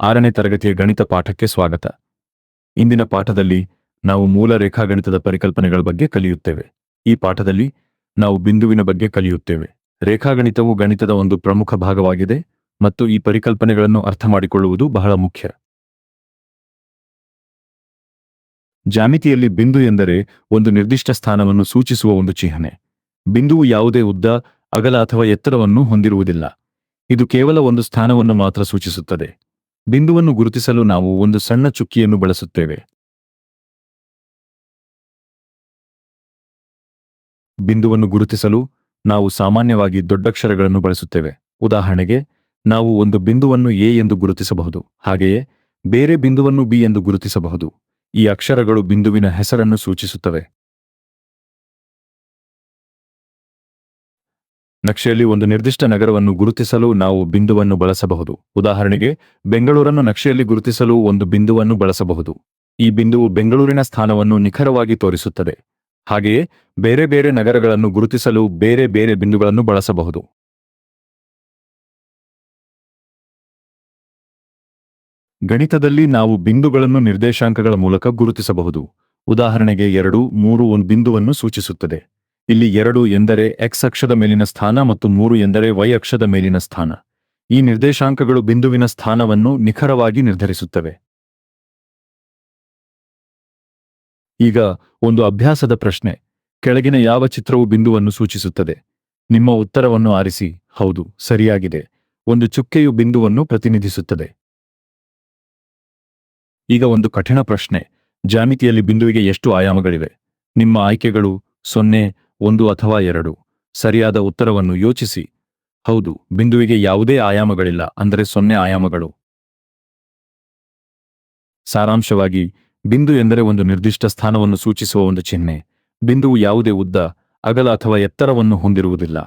6ನೇ ತರಗತಿಯ ಗಣಿತ ಪಾಠಕ್ಕೆ ಸ್ವಾಗತ. ಇಂದಿನ ಪಾಠದಲ್ಲಿ ನಾವು ಮೂಲ ರೇಖಾಗಣಿತದ ಪರಿಕಲ್ಪನೆಗಳ ಬಗ್ಗೆ ಕಲಿಯುತ್ತೇವೆ. ಈ ಪಾಠದಲ್ಲಿ ನಾವು ಬಿಂದುವಿನ ಬಗ್ಗೆ ಕಲಿಯುತ್ತೇವೆ. ರೇಖಾಗಣಿತವು ಗಣಿತದ ಒಂದು ಪ್ರಮುಖ ಭಾಗವಾಗಿದೆ ಮತ್ತು ಈ ಪರಿಕಲ್ಪನೆಗಳನ್ನು ಅರ್ಥಮಾಡಿಕೊಳ್ಳುವುದು ಬಹಳ ಮುಖ್ಯ. ಜ್ಯಾಮಿತಿಯಲ್ಲಿ ಬಿಂದು ಎಂದರೆ ಒಂದು ನಿರ್ದಿಷ್ಟ ಸ್ಥಾನವನ್ನು ಸೂಚಿಸುವ ಒಂದು ಚಿಹ್ನೆ. ಬಿಂದುವು ಯಾವುದೇ ಉದ್ದ, ಅಗಲ ಅಥವಾ ಎತ್ತರವನ್ನು ಹೊಂದಿರುವುದಿಲ್ಲ. ಇದು ಕೇವಲ ಒಂದು ಸ್ಥಾನವನ್ನು ಮಾತ್ರ ಸೂಚಿಸುತ್ತದೆ. ಬಿಂದುವನ್ನು ಗುರುತಿಸಲು ನಾವು ಒಂದು ಸಣ್ಣ ಚುಕ್ಕಿಯನ್ನು ಬಳಸುತ್ತೇವೆ. ಬಿಂದುವನ್ನು ಗುರುತಿಸಲು ನಾವು ಸಾಮಾನ್ಯವಾಗಿ ದೊಡ್ಡಕ್ಷರಗಳನ್ನು ಬಳಸುತ್ತೇವೆ. ಉದಾಹರಣೆಗೆ, ನಾವು ಒಂದು ಬಿಂದುವನ್ನು ಎ ಎಂದು ಗುರುತಿಸಬಹುದು, ಹಾಗೆಯೇ ಬೇರೆ ಬಿಂದುವನ್ನು ಬಿ ಎಂದು ಗುರುತಿಸಬಹುದು. ಈ ಅಕ್ಷರಗಳು ಬಿಂದುವಿನ ಹೆಸರನ್ನು ಸೂಚಿಸುತ್ತವೆ. ನಕ್ಷೆಯಲ್ಲಿ ಒಂದು ನಿರ್ದಿಷ್ಟ ನಗರವನ್ನು ಗುರುತಿಸಲು ನಾವು ಬಿಂದುವನ್ನು ಬಳಸಬಹುದು. ಉದಾಹರಣೆಗೆ, ಬೆಂಗಳೂರನ್ನು ನಕ್ಷೆಯಲ್ಲಿ ಗುರುತಿಸಲು ಒಂದು ಬಿಂದುವನ್ನು ಬಳಸಬಹುದು. ಈ ಬಿಂದುವು ಬೆಂಗಳೂರಿನ ಸ್ಥಾನವನ್ನು ನಿಖರವಾಗಿ ತೋರಿಸುತ್ತದೆ. ಹಾಗೆಯೇ ಬೇರೆ ಬೇರೆ ನಗರಗಳನ್ನು ಗುರುತಿಸಲು ಬೇರೆ ಬೇರೆ ಬಿಂದುಗಳನ್ನು ಬಳಸಬಹುದು. ಗಣಿತದಲ್ಲಿ ನಾವು ಬಿಂದುಗಳನ್ನು ನಿರ್ದೇಶಾಂಕಗಳ ಮೂಲಕ ಗುರುತಿಸಬಹುದು. ಉದಾಹರಣೆಗೆ 2, 3 ಒಂದು ಬಿಂದುವನ್ನು ಸೂಚಿಸುತ್ತದೆ. ಇಲ್ಲಿ 2 ಎಂದರೆ ಎಕ್ಸ್ ಅಕ್ಷದ ಮೇಲಿನ ಸ್ಥಾನ ಮತ್ತು 3 ಎಂದರೆ ವೈ ಅಕ್ಷದ ಮೇಲಿನ ಸ್ಥಾನ. ಈ ನಿರ್ದೇಶಾಂಕಗಳು ಬಿಂದುವಿನ ಸ್ಥಾನವನ್ನು ನಿಖರವಾಗಿ ನಿರ್ಧರಿಸುತ್ತವೆ. ಈಗ ಒಂದು ಅಭ್ಯಾಸದ ಪ್ರಶ್ನೆ. ಕೆಳಗಿನ ಯಾವ ಚಿತ್ರವು ಬಿಂದುವನ್ನು ಸೂಚಿಸುತ್ತದೆ? ನಿಮ್ಮ ಉತ್ತರವನ್ನು ಆರಿಸಿ. ಹೌದು, ಸರಿಯಾಗಿದೆ. ಒಂದು ಚುಕ್ಕೆಯು ಬಿಂದುವನ್ನು ಪ್ರತಿನಿಧಿಸುತ್ತದೆ. ಈಗ ಒಂದು ಕಠಿಣ ಪ್ರಶ್ನೆ. ಜ್ಯಾಮಿತಿಯಲ್ಲಿ ಬಿಂದುವಿಗೆ ಎಷ್ಟು ಆಯಾಮಗಳಿವೆ? ನಿಮ್ಮ ಆಯ್ಕೆಗಳು 0, 1 ಅಥವಾ 2. ಸರಿಯಾದ ಉತ್ತರವನ್ನು ಯೋಚಿಸಿ. ಹೌದು, ಬಿಂದುವಿಗೆ ಯಾವುದೇ ಆಯಾಮಗಳಿಲ್ಲ, ಅಂದರೆ 0 ಆಯಾಮಗಳು. ಸಾರಾಂಶವಾಗಿ, ಬಿಂದು ಎಂದರೆ ಒಂದು ನಿರ್ದಿಷ್ಟ ಸ್ಥಾನವನ್ನು ಸೂಚಿಸುವ ಒಂದು ಚಿಹ್ನೆ. ಬಿಂದುವು ಯಾವುದೇ ಉದ್ದ, ಅಗಲ ಅಥವಾ ಎತ್ತರವನ್ನು ಹೊಂದಿರುವುದಿಲ್ಲ.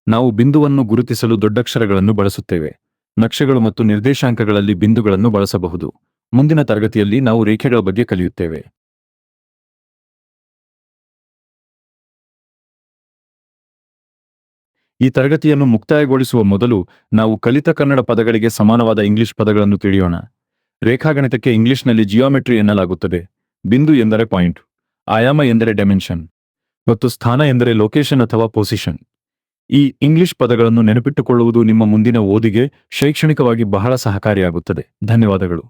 ನಾವು ಬಿಂದುವನ್ನು ಗುರುತಿಸಲು ದೊಡ್ಡಕ್ಷರಗಳನ್ನು ಬಳಸುತ್ತೇವೆ. ನಕ್ಷೆಗಳು ಮತ್ತು ನಿರ್ದೇಶಾಂಕಗಳಲ್ಲಿ ಬಿಂದುಗಳನ್ನು ಬಳಸಬಹುದು. ಮುಂದಿನ ತರಗತಿಯಲ್ಲಿ ನಾವು ರೇಖೆಗಳ ಬಗ್ಗೆ ಕಲಿಯುತ್ತೇವೆ. ಈ ತರಗತಿಯನ್ನು ಮುಕ್ತಾಯಗೊಳಿಸುವ ಮೊದಲು ನಾವು ಕಲಿತ ಕನ್ನಡ ಪದಗಳಿಗೆ ಸಮಾನವಾದ ಇಂಗ್ಲಿಷ್ ಪದಗಳನ್ನು ತಿಳಿಯೋಣ. ರೇಖಾಗಣಿತಕ್ಕೆ ಇಂಗ್ಲಿಷ್ನಲ್ಲಿ ಜಿಯೋಮೆಟ್ರಿ ಎನ್ನಲಾಗುತ್ತದೆ. ಬಿಂದು ಎಂದರೆ ಪಾಯಿಂಟ್, ಆಯಾಮ ಎಂದರೆ ಡೈಮೆನ್ಷನ್ ಮತ್ತು ಸ್ಥಾನ ಎಂದರೆ ಲೊಕೇಶನ್ ಅಥವಾ ಪೊಸಿಷನ್. ಈ ಇಂಗ್ಲಿಷ್ ಪದಗಳನ್ನು ನೆನಪಿಟ್ಟುಕೊಳ್ಳುವುದು ನಿಮ್ಮ ಮುಂದಿನ ಓದಿಗೆ ಶೈಕ್ಷಣಿಕವಾಗಿ ಬಹಳ ಸಹಕಾರಿಯಾಗುತ್ತದೆ. ಧನ್ಯವಾದಗಳು.